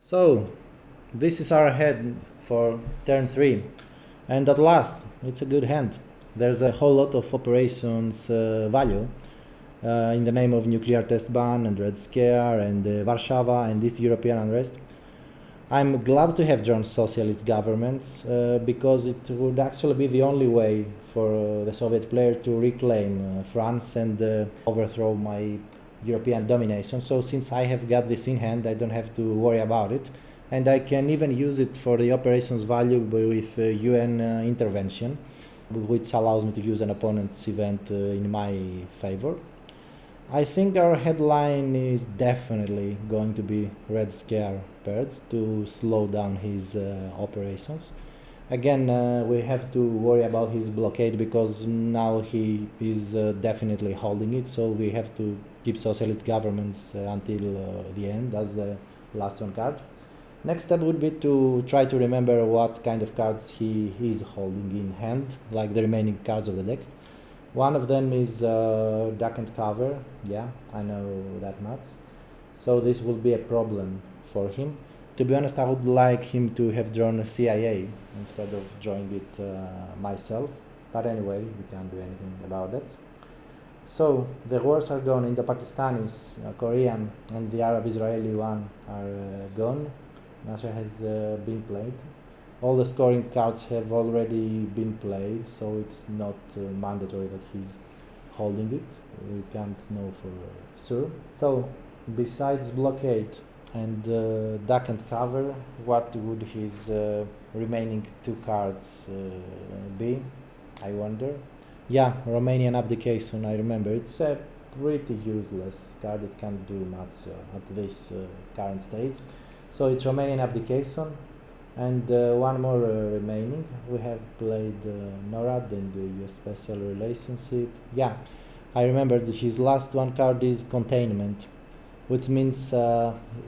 So, this is our hand for turn 3, and at last, it's a good hand. There's a whole lot of operations value in the name of nuclear test ban and Red Scare and Warsaw and East European Unrest. I'm glad to have joined socialist governments because it would actually be the only way for the Soviet player to reclaim France and overthrow my European domination. So since I have got this in hand, I don't have to worry about it, and I can even use it for the operations value with UN intervention, which allows me to use an opponent's event in my favor. I think our headline is definitely going to be Red Scare Purge to slow down his operations. Again, we have to worry about his blockade because now he is definitely holding it, so we have to keep socialist governments until the end as the last one card. Next step would be to try to remember what kind of cards he is holding in hand, like the remaining cards of the deck. One of them is duck and cover, yeah, I know that much. So this will be a problem for him. To be honest, I would like him to have drawn a CIA instead of drawing it myself. But anyway, we can't do anything about that. So the wars are gone. Indo-Pakistani, Korean, and the Arab-Israeli one are gone. Nasser has been played. All the scoring cards have already been played, so it's not mandatory that he's holding it. We can't know for sure. So, besides blockade and duck and cover, what would his remaining two cards be? I wonder. Yeah, Romanian Abdication, I remember. It's a pretty useless card. It can't do much at this current stage. So it's Romanian Abdication. And one more remaining. We have played NORAD and the US Special Relationship. Yeah, I remember his last one card is Containment, which means,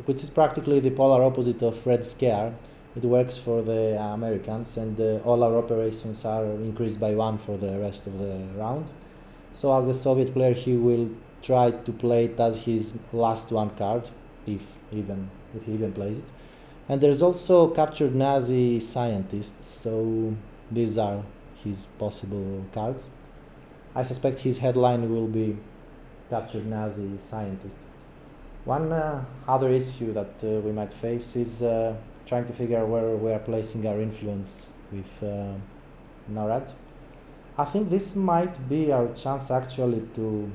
which is practically the polar opposite of Red Scare. It works for the Americans, and all our operations are increased by 1 for the rest of the round. So as a Soviet player, he will try to play it as his last one card, if he even plays it. And there's also captured Nazi scientists, so these are his possible cards. I suspect his headline will be captured Nazi scientist. One other issue that we might face is trying to figure out where we are placing our influence with NORAD. I think this might be our chance actually to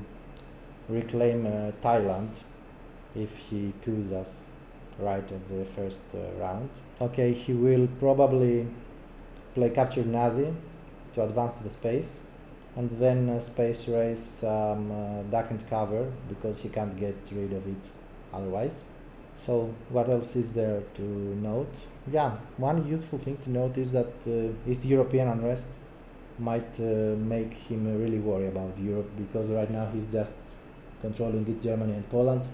reclaim Thailand if he coups us right at the first round. Okay, he will probably play captured Nazi to advance to the space, and then space race duck and cover because he can't get rid of it otherwise. So what else is there to note? Yeah, one useful thing to note is that East European Unrest might make him really worry about Europe, because right now he's just controlling East Germany and Poland,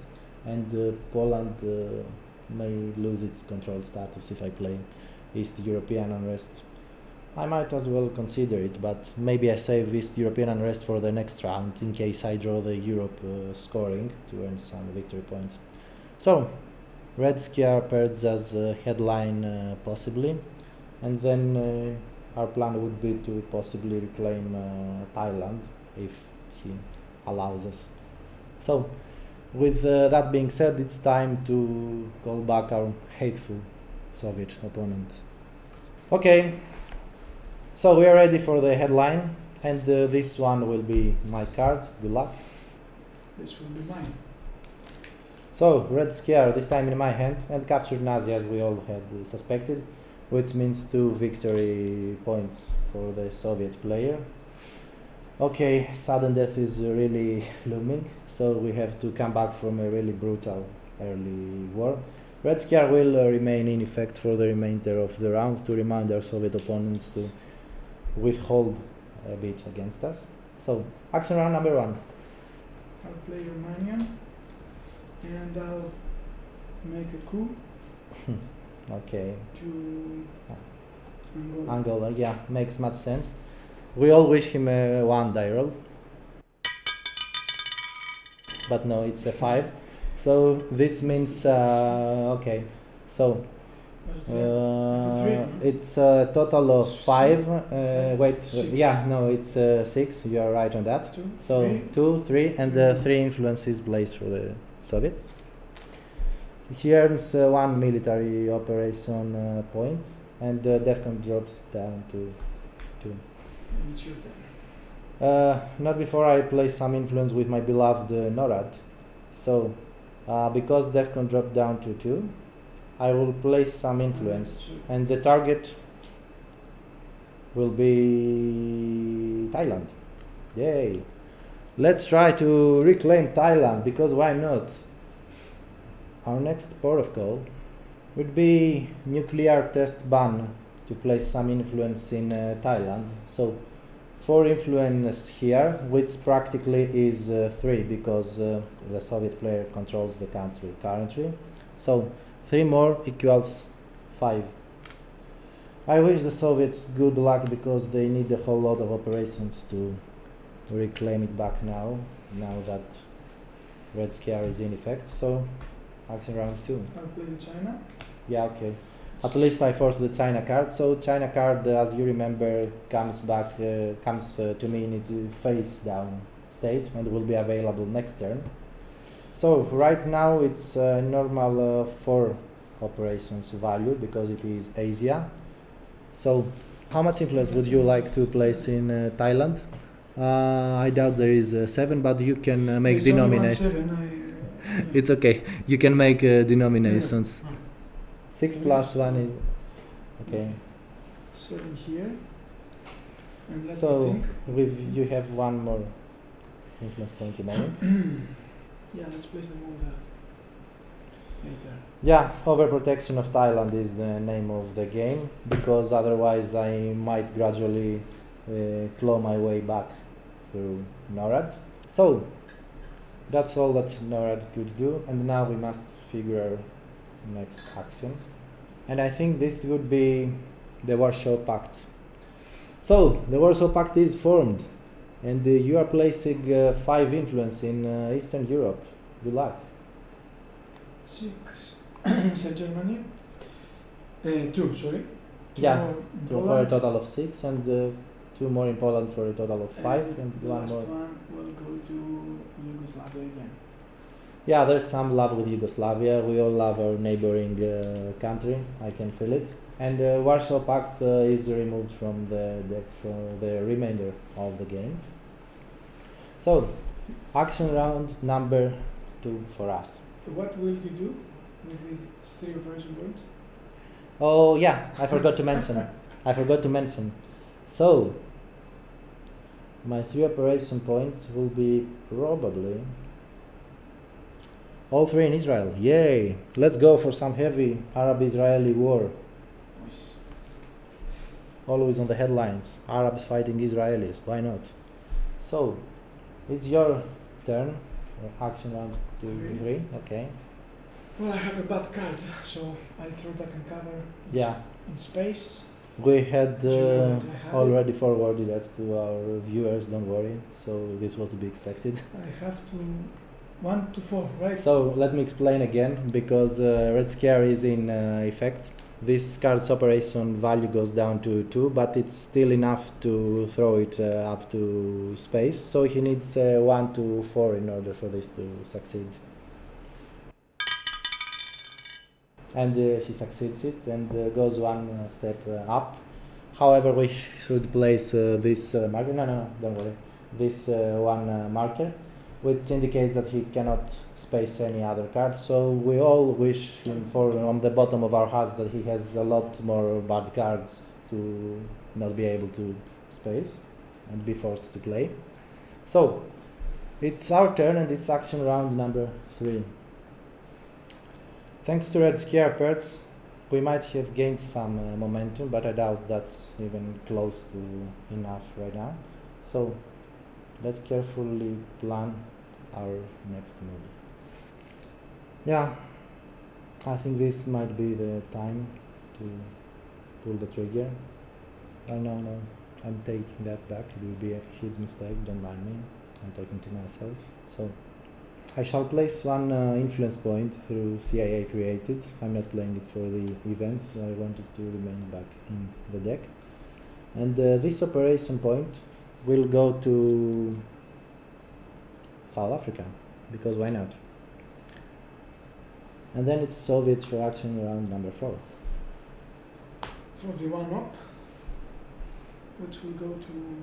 and Poland may lose its control status if I play East European Unrest. I might as well consider it, but maybe I save East European Unrest for the next round in case I draw the Europe scoring to earn some victory points. So, Red Scare Purge as a headline possibly, and then our plan would be to possibly reclaim Thailand if he allows us. So, with that being said, it's time to call back our hateful Soviet opponent. Okay, so we are ready for the headline, and this one will be my card. Good luck. This will be mine. So, Red Scare, this time in my hand, and captured Nazi as we all had suspected, which means 2 victory points for the Soviet player. Okay, sudden death is really looming, so we have to come back from a really brutal early war. Red Scare will remain in effect for the remainder of the round to remind our Soviet opponents to withhold a bit against us. So, action round number 1. I'll play Romanian, and I'll make a coup Okay. to Angola. Angola, yeah, makes much sense. We all wish him a 1 die roll, but no, it's a 5. So this means, okay, So Three. it's a total of five. Wait, Six. yeah, no, it's six. You are right on that. Two, So three. 2, 3, and three influences blazed for the Soviets. So he earns one military operation point, and DEFCON drops down to 2. And it's your turn. Not before I play some influence with my beloved NORAD. So, because DEFCON dropped down to 2, I will place some influence, and the target will be Thailand. Yay! Let's try to reclaim Thailand, because why not? Our next port of call would be nuclear test ban to place some influence in Thailand. So 4 influence here, which practically is 3 because the Soviet player controls the country currently. So 3 more equals 5. I wish the Soviets good luck because they need a whole lot of operations to reclaim it back now that Red Scare is in effect. So action round 2. I'll play the China. Yeah, okay. At least I forced the China card. So China card, as you remember, comes to me in its face down state and will be available next turn. So right now it's normal 4 operations value because it is Asia. So how much influence would you like to place in Thailand? I doubt there is 7, but you can make denominations. It's okay. You can make denominations. Yeah. 6 plus 1 is okay. 7 here. And let me So think. you have one more influence point remaining. Yeah, let's place them all there. Later. Yeah, overprotection of Thailand is the name of the game because otherwise I might gradually claw my way back through NORAD. So that's all that NORAD could do, and now we must figure our next action. And I think this would be the Warsaw Pact. So the Warsaw Pact is formed, and you are placing 5 influence in Eastern Europe. Good luck. 6 inside Germany. 2, sorry. 2 Yeah, more in So for a Poland. total of 6, and 2 more in Poland for a total of 5, and the 1 last more. one will go to Yugoslavia again. Yeah, there's some love with Yugoslavia. We all love our neighboring country. I can feel it. And Warsaw Pact is removed from the remainder of the game. So, action round number 2 for us. What will you do with these 3 operation points? Oh yeah, I forgot to mention. So, my 3 operation points will be probably all 3 in Israel. Yay! Let's go for some heavy Arab-Israeli war. Nice. Always on the headlines. Arabs fighting Israelis. Why not? So, it's your turn for action round 2, 3. Okay. Well, I have a bad card, so I'll throw that and cover Yeah. in space. We had Do you know that I have already forwarded that to our viewers, don't worry. So this was to be expected. I have to 1 to 4, right? So let me explain again, because Red Scare is in effect. This card's operation value goes down to 2, but it's still enough to throw it up to space. So he needs 1 to 4 in order for this to succeed. And he succeeds it and goes 1 step up. However, we should place this marker. No, don't worry. This 1 marker, which indicates that he cannot space any other card. So we all wish him for on the bottom of our hearts that he has a lot more bad cards to not be able to space and be forced to play. So it's our turn, and it's action round number 3. Thanks to Red Scare Perts, we might have gained some momentum, but I doubt that's even close to enough right now. So let's carefully plan our next move. Yeah, I think this might be the time to pull the trigger. Oh no, I'm taking that back. It will be a huge mistake, don't mind me. I'm talking to myself. So I shall place one influence point through CIA created. I'm not playing it for the events. I wanted to remain back in the deck. And this operation point will go to South Africa, because why not? And then it's Soviets for action round number 4. For the one up, which will go to...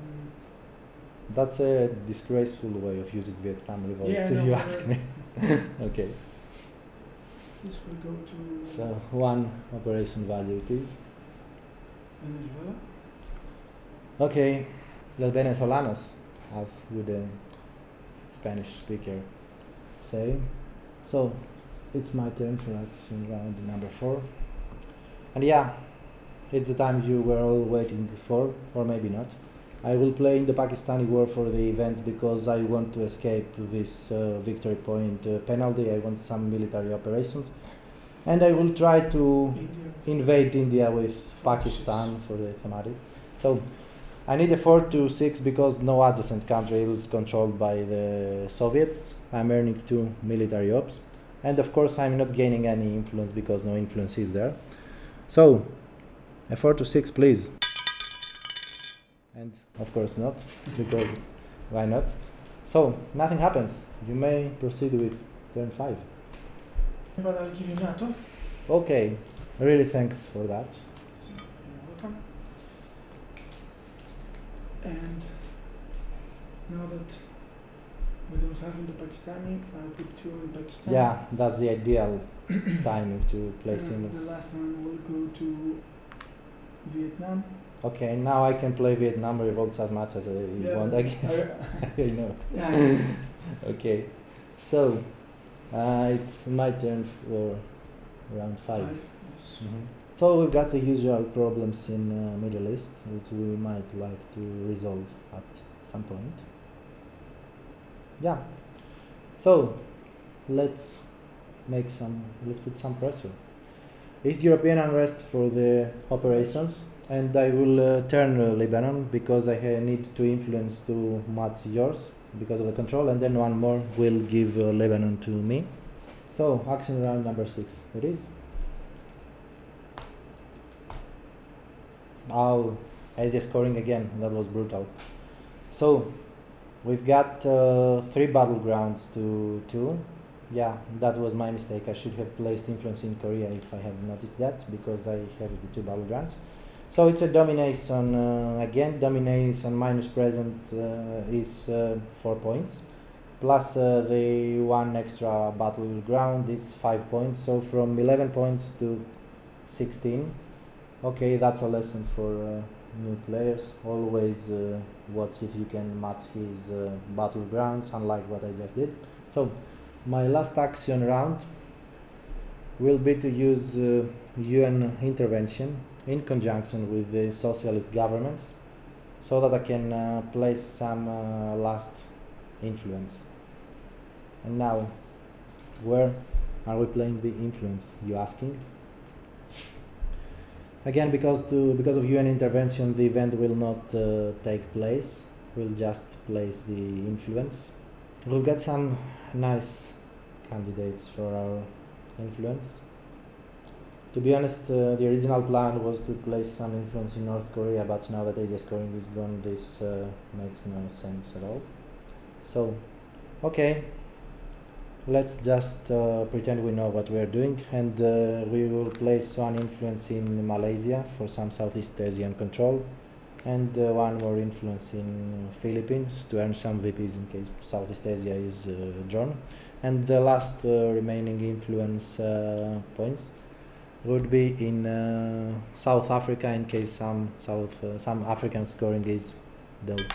That's a disgraceful way of using Vietnam revolts, if you ask me. Okay. This will go to... So, 1 operation value it is. Venezuela. Okay, los venezolanos, as would a Spanish speaker say. So, it's my turn for action round number 4. And yeah, it's the time you were all waiting for, or maybe not. I will play Indo-Pakistani War for the event because I want to escape this victory point penalty. I want some military operations. And I will try to invade India with Pakistan for the thematic. So, I need a 4-6 because no adjacent country is controlled by the Soviets. I'm earning 2 military ops. And of course I'm not gaining any influence because no influence is there. So, a 4-6 please. And of course not, because why not? So, nothing happens. You may proceed with turn 5. But I'll give you NATO. Okay, really thanks for that. You're welcome. And now that we don't have Indo-Pakistani, I'll put 2 in Pakistan. Yeah, that's the ideal timing to place And him. the last one will go to Vietnam. Okay, now I can play Vietnam revolts as much as I want, I guess. I know. Yeah. Okay, so it's my turn for round 5. Yes. Mhm. So we've got the usual problems in Middle East, which we might like to resolve at some point. Yeah. So let's put some pressure. It's European unrest for the operations, and I will turn Lebanon because I need to influence to match yours because of the control, and then 1 more will give Lebanon to me. So action round number 6. It is. Oh, Asia scoring again. That was brutal. So we've got 3 battlegrounds to 2. Yeah, that was my mistake. I should have placed influence in Korea if I had noticed that, because I have the 2 battlegrounds. So it's a domination again. Domination minus present is 4 points, plus the 1 extra battleground is 5 points. So from 11 points to 16. Okay, that's a lesson for new players. Always watch if you can match his battlegrounds, unlike what I just did. So my last action round will be to use UN intervention in conjunction with the socialist governments, so that I can place some last influence. And now, where are we playing the influence, you asking? Again, because of UN intervention, the event will not take place. We'll just place the influence. We've got some nice candidates for our influence. To be honest, the original plan was to place some influence in North Korea, but now that Asia scoring is gone, this makes no sense at all. So, okay, let's just pretend we know what we are doing, and we will place 1 influence in Malaysia for some Southeast Asian control, and 1 more influence in Philippines to earn some VPs in case Southeast Asia is drawn, and the last remaining influence points would be in South Africa in case some African scoring is dealt.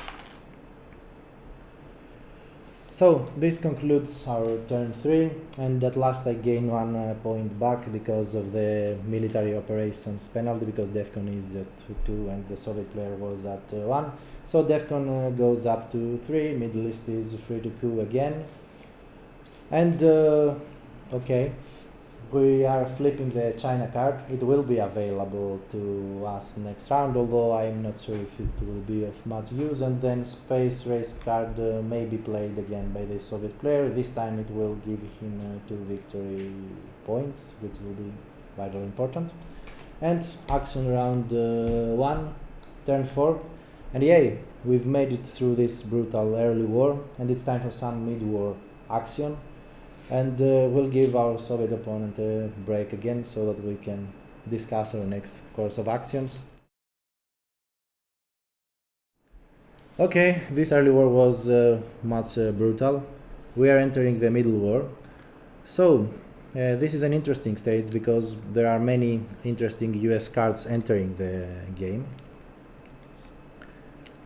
So this concludes our turn 3, and at last I gain 1 point back because of the military operations penalty, because DEFCON is at 2 and the Soviet player was at 1. So DEFCON goes up to 3, Middle East is free to coup again. And okay, we are flipping the China card. It will be available to us next round, although I'm not sure if it will be of much use. And then space race card may be played again by the Soviet player. This time it will give him 2 victory points, which will be vitally important. And action round 1, turn 4. And yay, we've made it through this brutal early war, and it's time for some mid-war action. And we'll give our Soviet opponent a break again so that we can discuss our next course of actions. Okay, this early war was much brutal. We are entering the middle war. So, this is an interesting stage because there are many interesting US cards entering the game.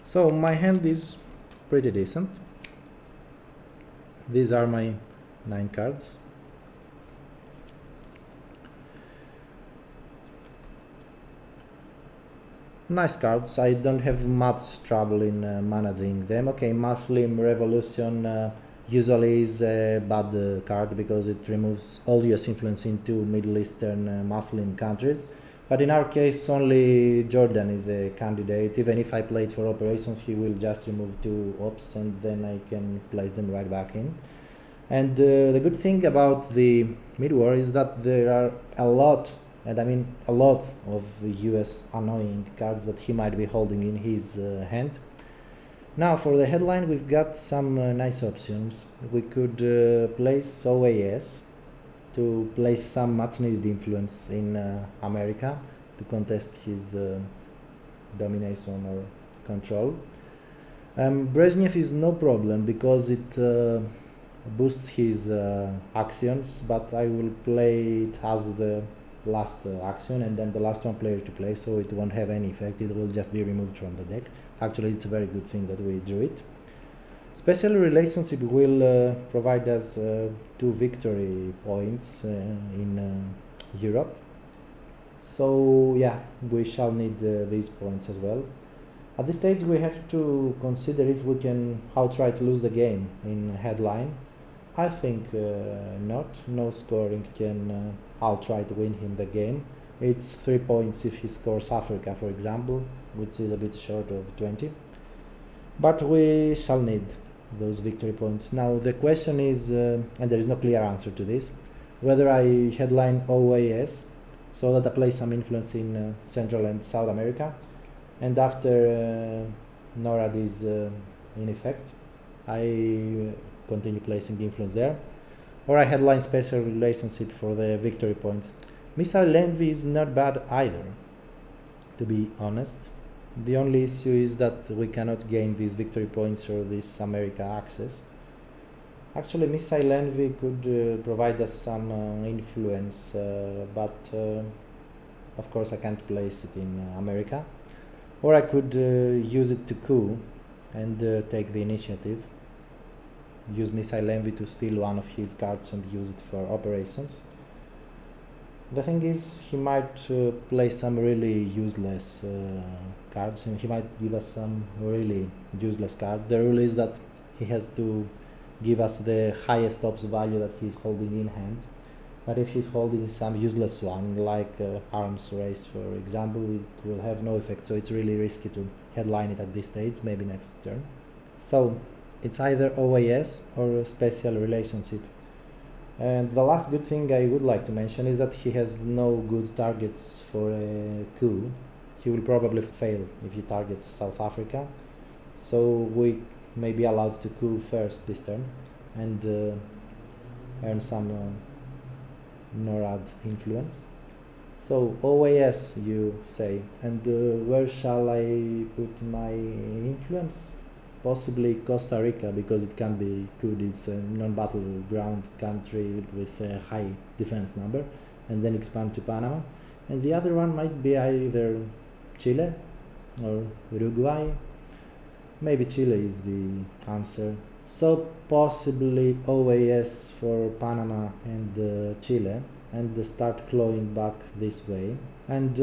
So, my hand is pretty decent. These are my 9 cards. Nice cards. I don't have much trouble in managing them. Okay, Muslim Revolution usually is a bad card because it removes all US influence into Middle Eastern Muslim countries. But in our case, only Jordan is a candidate. Even if I play it for operations, he will just remove 2 ops and then I can place them right back in. And the good thing about the mid-war is that there are a lot, and I mean a lot, of US annoying cards that he might be holding in his hand. Now for the headline, we've got some nice options. We could place OAS to place some much needed influence in America to contest his domination or control. Brezhnev is no problem because it boosts his actions, but I will play it as the last action and then the last one player to play, so it won't have any effect. It will just be removed from the deck. Actually, it's a very good thing that we drew it. Special relationship will provide us 2 victory points in Europe. So yeah, we shall need these points as well. At this stage we have to consider if we can outright lose the game in headline. I think not. No scoring can outright win him the game. It's 3 points if he scores Africa, for example, which is a bit short of 20. But we shall need those victory points. Now the question is, and there is no clear answer to this, whether I headline OAS so that I play some influence in Central and South America, and after NORAD is in effect, I continue placing influence there, or I headline special relationship for the victory points. Missile envy is not bad either, to be honest. The only issue is that we cannot gain these victory points or this America access. Actually, missile envy could provide us some influence, but of course I can't place it in America. Or I could use it to coup and take the initiative. Use missile envy to steal one of his cards and use it for operations. The thing is, he might play some really useless cards, and he might give us some really useless card. The rule is that he has to give us the highest ops value that he's holding in hand. But if he's holding some useless one, like arms race for example, it will have no effect, so it's really risky to headline it at this stage, maybe next turn. So it's either OAS or a special relationship. And the last good thing I would like to mention is that he has no good targets for a coup. He will probably fail if he targets South Africa, so we may be allowed to coup first this turn and earn some NORAD influence. So OAS, you say, and where shall I put my influence? Possibly Costa Rica, because it can be good. It's a non-battleground country with a high defense number, and then expand to Panama. And the other one might be either Chile or Uruguay. Maybe Chile is the answer. So possibly OAS for Panama and Chile, and start clawing back this way. And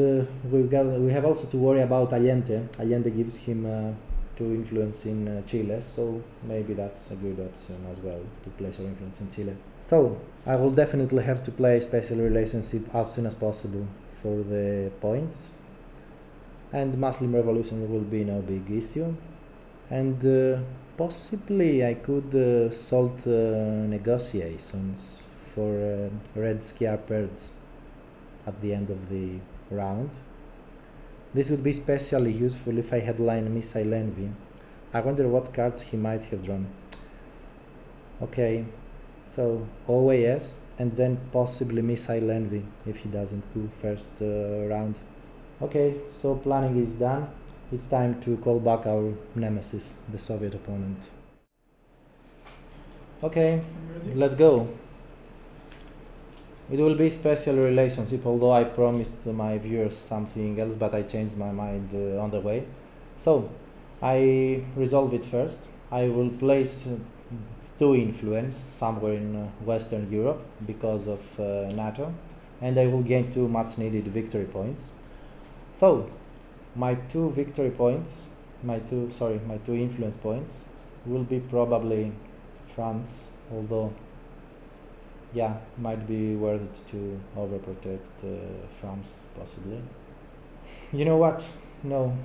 we have also to worry about Allende. Allende gives him to influence in Chile, so maybe that's a good option as well, to place our influence in Chile. So I will definitely have to play special relationship as soon as possible for the points, and Muslim revolution will be no big issue, and possibly I could salt negotiations for Red Scare Purge at the end of the round. This would be especially useful if I headline Missile Envy. I wonder what cards he might have drawn. Okay, so OAS and then possibly Missile Envy if he doesn't Coup first round. Okay, so planning is done. It's time to call back our nemesis, the Soviet opponent. Okay, let's go. It will be special relationship, although I promised my viewers something else, but I changed my mind on the way. So, I resolve it first. I will place 2 influence somewhere in Western Europe because of NATO, and I will gain 2 much needed victory points. So, my 2 victory points, my 2 influence points will be probably France, although yeah, might be worth it to overprotect France, possibly. You know what? No,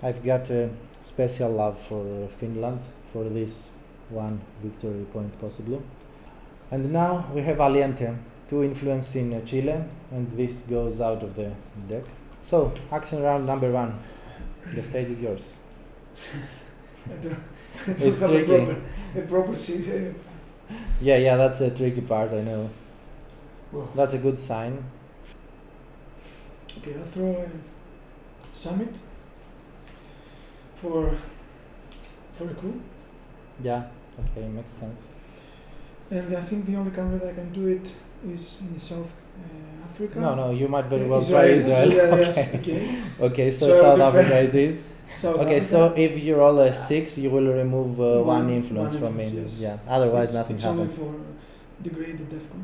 I've got a special love for Finland, for this 1 victory point possibly. And now we have Allende, 2 influence in Chile, and this goes out of the deck. So, action round number 1. The stage is yours. It's tricky. A proper seat. Yeah, that's a tricky part, I know. Whoa. That's a good sign. Okay, I'll throw a summit for a coup. Yeah, okay, makes sense. And I think the only country that I can do it is in South Africa. No, you might very well Israel. try Israel. Yes, Okay. Okay, so So South I prefer Africa it is. South Okay, Africa. so if you roll a 6, you will remove 1 One influence from me. influence, yes. Yeah, otherwise nothing it's happens. only for degrade the DEFCON.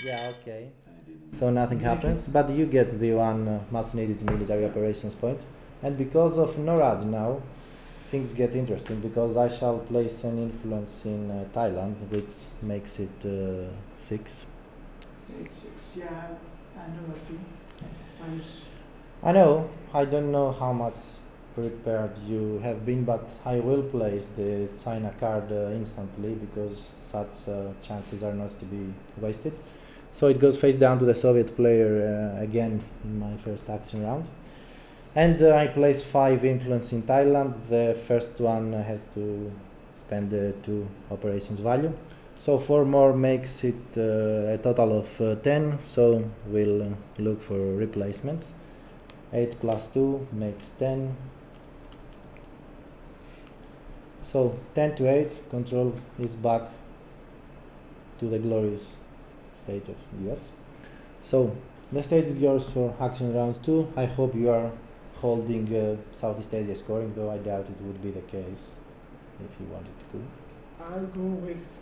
Yeah, okay. I didn't So nothing make happens, it. but you get the 1 much needed military operations point. And because of NORAD now, things get interesting, because I shall place an influence in Thailand, which makes it 6. It's 6, yeah, I know that too. I know, I don't know how much prepared you have been, but I will place the China card instantly, because such chances are not to be wasted. So it goes face down to the Soviet player again in my first action round. And I place 5 influence in Thailand. The first one has to spend 2 operations value. So 4 more makes it a total of 10, so we'll look for replacements. 8 plus 2 makes 10. So 10 to 8, control is back to the glorious state of US. So the stage is yours for action round 2. I hope you are holding Southeast Asia scoring, though I doubt it would be the case if you wanted to go. I'll go with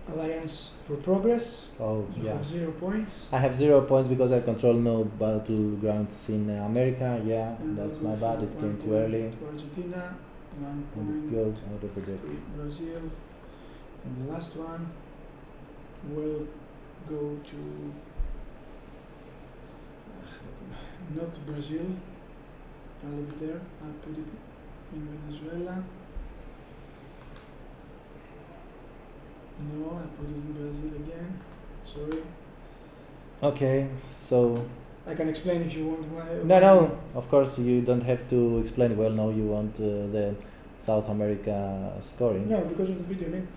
Alliance for Progress. Oh, You yeah. have 0 points. I have 0 points because I control no battlegrounds in America. Yeah, And that's I'll my go bad. for It came 1 too early. point to Argentina, 1 And it point goes out of the deck. to Brazil, and the last one will go to not Brazil. I'll leave it there. I'll put it in Venezuela. No, I put it in Brazil again. Sorry. Okay, so I can explain if you want why. no, of course you don't have to explain. Well, no, you want the South America scoring. No, because of the video name.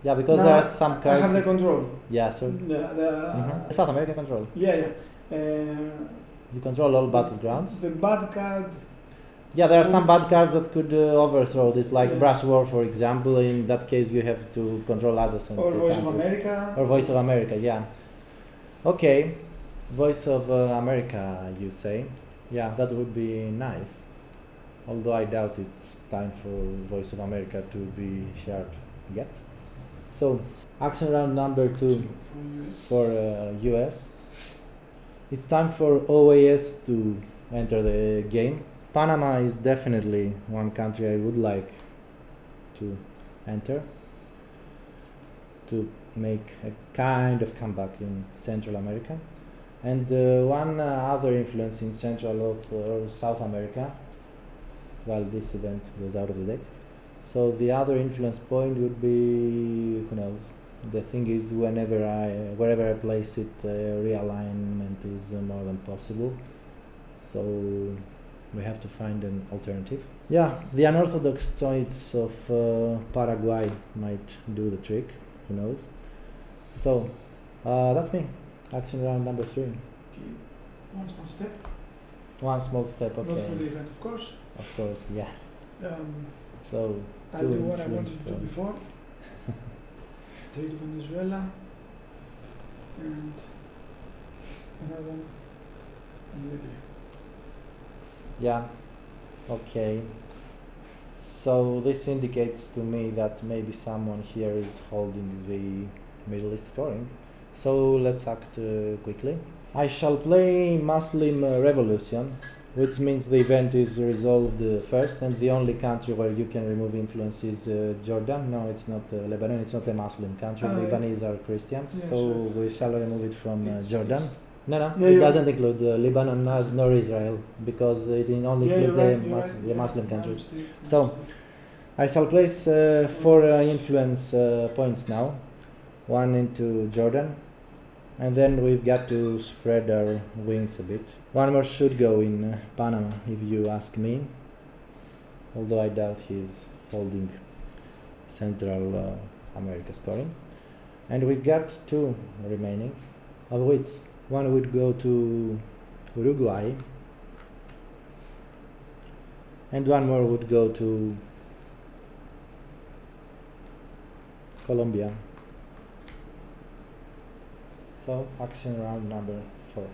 Yeah, because No, there are some I cards. have the control. Yeah, so South America control. Yeah. You control all battlegrounds. The bad card. Yeah, there are some bad cards that could overthrow this, like Yeah. Brush War, for example. In that case, you have to control adjacent. Or Voice of countries. America. Or Voice of America, yeah. Okay, Voice of America, you say. Yeah, that would be nice. Although I doubt it's time for Voice of America to be shared yet. So, action round number 2 From US. for US. It's time for OAS to enter the game. Panama is definitely one country I would like to enter, to make a kind of comeback in Central America. And one other influence in Central or South America, while this event goes out of the deck. So the other influence point would be, who knows. The thing is, wherever I place it, realignment is more than possible. So we have to find an alternative. Yeah, the unorthodox choice of Paraguay might do the trick, who knows. So that's me. Action round number 3. Okay, one small step. One small step, okay. Not for the event, of course. Of course, yeah. So I'll do what I wanted to do before. Trade to Venezuela and another one in Libya. Yeah, okay. So this indicates to me that maybe someone here is holding the Middle East scoring. So let's act quickly. I shall play Muslim Revolution, which means the event is resolved first, and the only country where you can remove influence is Jordan. No, it's not Lebanon, it's not a Muslim country. Lebanese are Christians, yeah, so sure. We shall remove it from Jordan. No, yeah, it doesn't include Lebanon nor Israel, because it only includes the Muslim countries. So I shall place 4 influence points now, 1 into Jordan, and then we've got to spread our wings a bit. 1 more should go in Panama, if you ask me, although I doubt he's holding Central America scoring. And we've got 2 remaining, of which 1 would go to Uruguay, and 1 more would go to Colombia. So, action round number 4.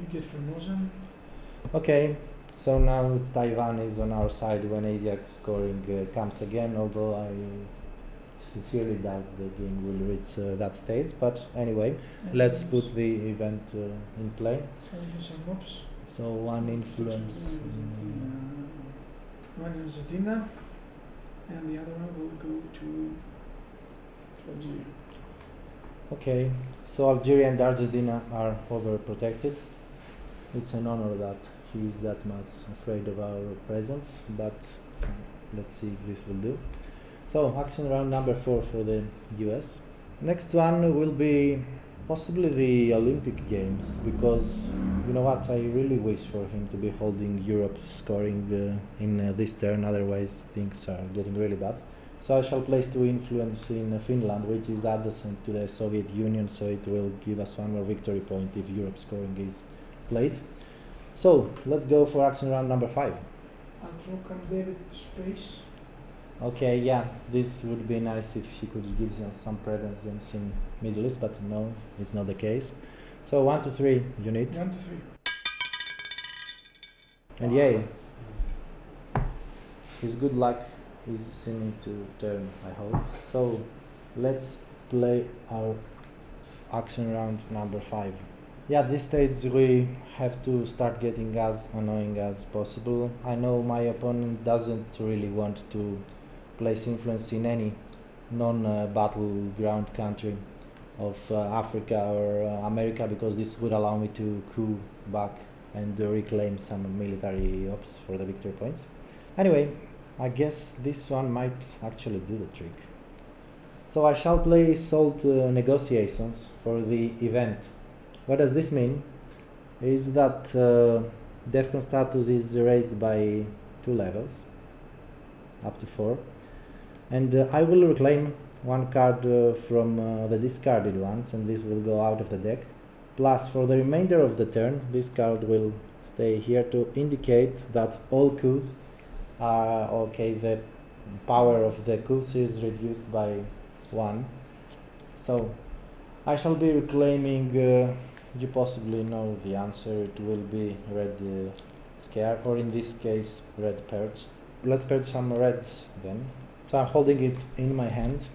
You get Formosan. Okay, so now Taiwan is on our side when Asia scoring comes again, although I sincerely doubt the game will reach that stage, but anyway, let's put the event in play. I'll use some mobs. So 1 influence. One in Argentina, and the other one will go to Algeria. Okay, so Algeria and Argentina are overprotected. It's an honor that he is that much afraid of our presence, but let's see if this will do. So, action round number 4 for the US. Next one will be possibly the Olympic Games, because you know what, I really wish for him to be holding Europe scoring in this turn, otherwise things are getting really bad. So I shall place 2 influence in Finland, which is adjacent to the Soviet Union, so it will give us 1 more victory point if Europe scoring is played. So let's go for action round number 5. I'll throw Camp David to space. Okay, yeah, this would be nice if he could give some presence in Middle East, but no, it's not the case. So 1 to 3 unit. 1 to 3. And yay. His good luck is seeming to turn, I hope. So let's play our action round number 5. Yeah, at this stage we have to start getting as annoying as possible. I know my opponent doesn't really want to place influence in any non-battleground country of Africa or America, because this would allow me to coup back and reclaim some military ops for the victory points. Anyway, I guess this one might actually do the trick. So I shall play SALT negotiations for the event. What does this mean? Is that DEFCON status is raised by 2 levels, up to 4. And I will reclaim 1 card from the discarded ones, and this will go out of the deck. Plus, for the remainder of the turn, this card will stay here to indicate that all coups are okay. The power of the coups is reduced by 1. So I shall be reclaiming, you possibly know the answer, it will be red scare, or in this case red purge. Let's purge some reds then. So I'm holding it in my hand,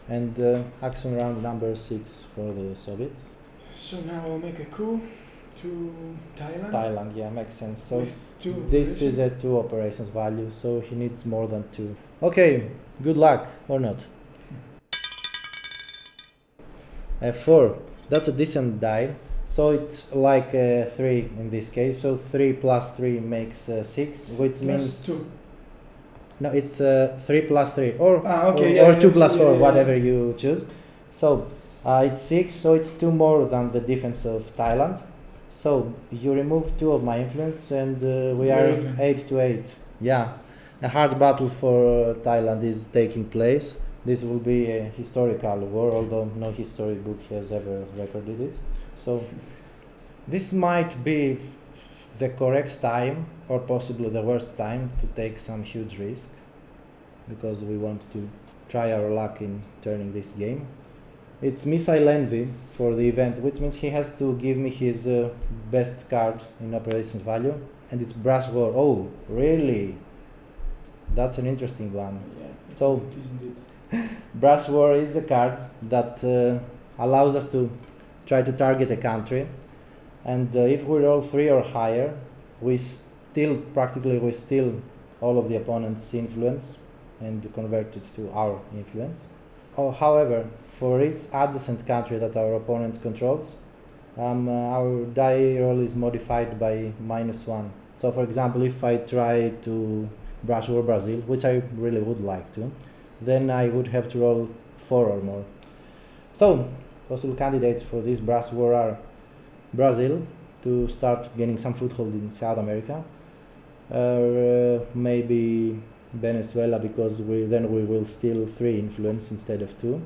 and action round number 6 for the Soviets. So now I'll make a coup to Thailand. Thailand, yeah, makes sense. So With 2 this is a 2 operations value, so he needs more than 2. Okay, good luck, or not. F4, that's a decent die. So it's like 3 in this case. So 3 plus 3 makes 6, which plus means 2. no, it's 3 plus 3 or okay, or 2 plus 4, yeah. whatever you choose. So it's 6, so it's 2 more than the defense of Thailand. So you remove 2 of my influence, and we are Even. 8 to 8. Yeah, a hard battle for Thailand is taking place. This will be a historical war, although no history book has ever recorded it. So this might be the correct time, or possibly the worst time, to take some huge risk, because we want to try our luck in turning this game. It's missile envy for the event, which means he has to give me his best card in operations value, and it's brass war. Oh, really? That's an interesting one. Yeah, So it is indeed. brass war is a card that allows us to try to target a country, and if we roll 3 or higher, we steal all of the opponent's influence and convert it to our influence. However, for each adjacent country that our opponent controls, our die roll is modified by -1. So for example, if I try to brass war Brazil, which I really would like to, then I would have to roll 4 or more. So possible candidates for this brass war are Brazil, to start gaining some foothold in South America, or maybe Venezuela, because we will steal 3 influence instead of 2.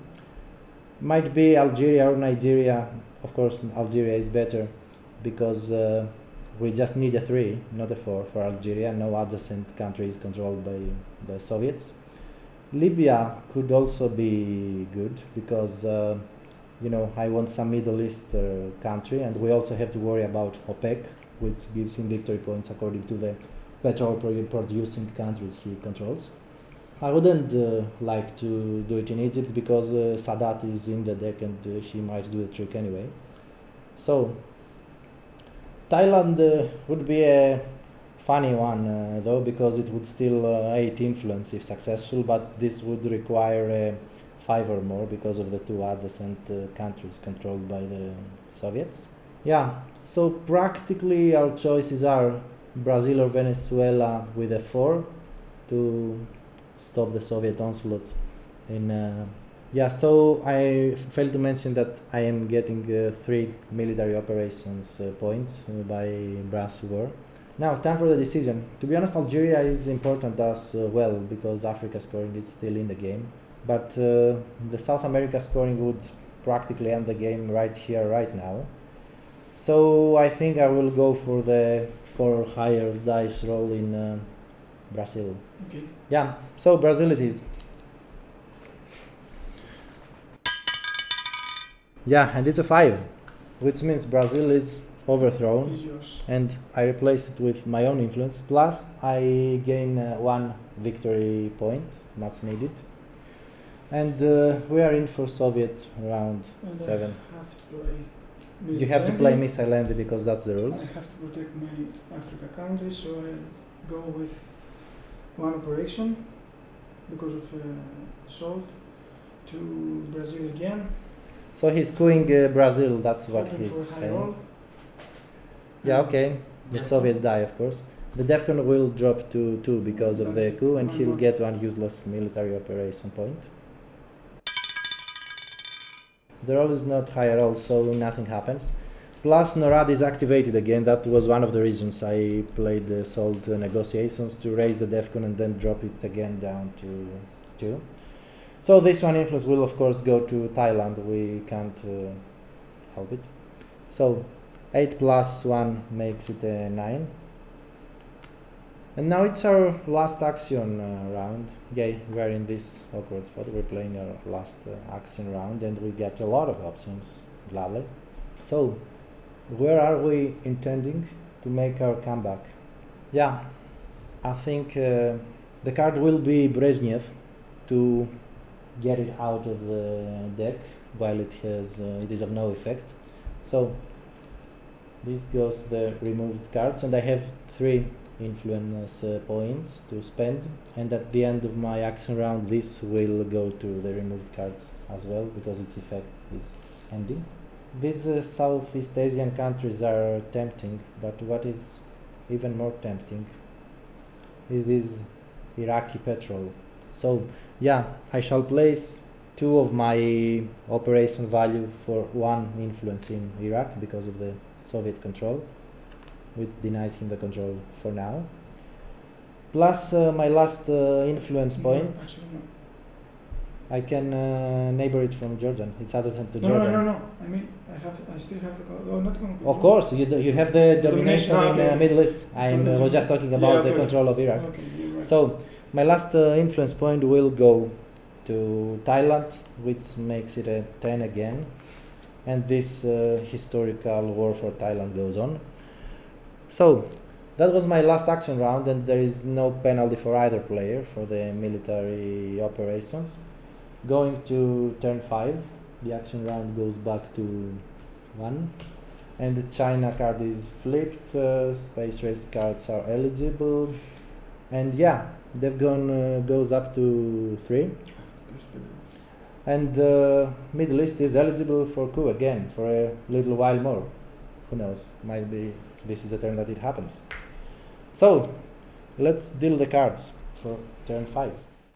Might be Algeria or Nigeria. Of course, Algeria is better, because we just need a 3, not a 4 for Algeria. No adjacent country is controlled by the Soviets. Libya could also be good, because I want some Middle East country, and we also have to worry about OPEC, which gives him victory points according to the petrol producing countries he controls. I wouldn't like to do it in Egypt, because Sadat is in the deck, and he might do the trick anyway. So Thailand would be a funny one though, because it would steal 8 influence if successful, but this would require 5 or more because of the 2 adjacent countries controlled by the Soviets. Yeah, so practically our choices are Brazil or Venezuela with a 4 to stop the Soviet onslaught. So I failed to mention that I am getting 3 military operations points by brass war. Now, time for the decision. To be honest, Algeria is important as well, because Africa scoring is still in the game. But the South America scoring would practically end the game right here, right now. So I think I will go for the 4 higher dice roll in Brazil. Okay. Yeah, so Brazil it is. Yeah, and it's a 5, which means Brazil is overthrown, Is yours. and I replace it with my own influence, plus I gain 1 victory point, much needed. And we are in for Soviet round And 7. I have to play You have to play missile envy, because that's the I rules. have to protect my Africa country, so I'll go with 1 operation because of assault to Brazil again. So he's cooing Brazil, that's what Hoping for a he's high saying. roll. Yeah, okay. The Soviet die, of course. The Defcon will drop to 2 because of the coup, and he'll get 1 useless military operation point. The roll is not high at all, so nothing happens. Plus, NORAD is activated again. That was one of the reasons I played the SALT negotiations, to raise the Defcon and then drop it again down to 2. So this 1 influence will, of course, go to Thailand. We can't help it. So 8 plus 1 makes it a 9. And now it's our last action round. Yeah, we're in this awkward spot. We're playing our last action round, and we get a lot of options. Lovely. So, where are we intending to make our comeback? Yeah, I think the card will be Brezhnev, to get it out of the deck while it is of no effect. So this goes to the removed cards, and I have 3 influence points to spend, and at the end of my action round this will go to the removed cards as well, because its effect is ending. These Southeast Asian countries are tempting, but what is even more tempting is this Iraqi petrol. So yeah, I shall place 2 of my operation value for 1 influence in Iraq because of the Soviet control, which denies him the control for now. Plus my last influence point. No, actually, no. I can neighbor it from Jordan. It's adjacent to No, Jordan. no. I mean, I still have the. Oh, not going to. Of course, you have the domination in the Middle East. I was just talking about the control of Iraq. Okay, you're right. So my last influence point will go to Thailand, which makes it a 10 again, and this historical war for Thailand goes on. So that was my last action round, and there is no penalty for either player for the military operations. Going to turn 5, the action round goes back to 1, and the China card is flipped, space race cards are eligible, and yeah, they've goes up to 3. And Middle East is eligible for Coup again for a little while more. Who knows? Might be this is the turn that it happens. So let's deal the cards for turn 5.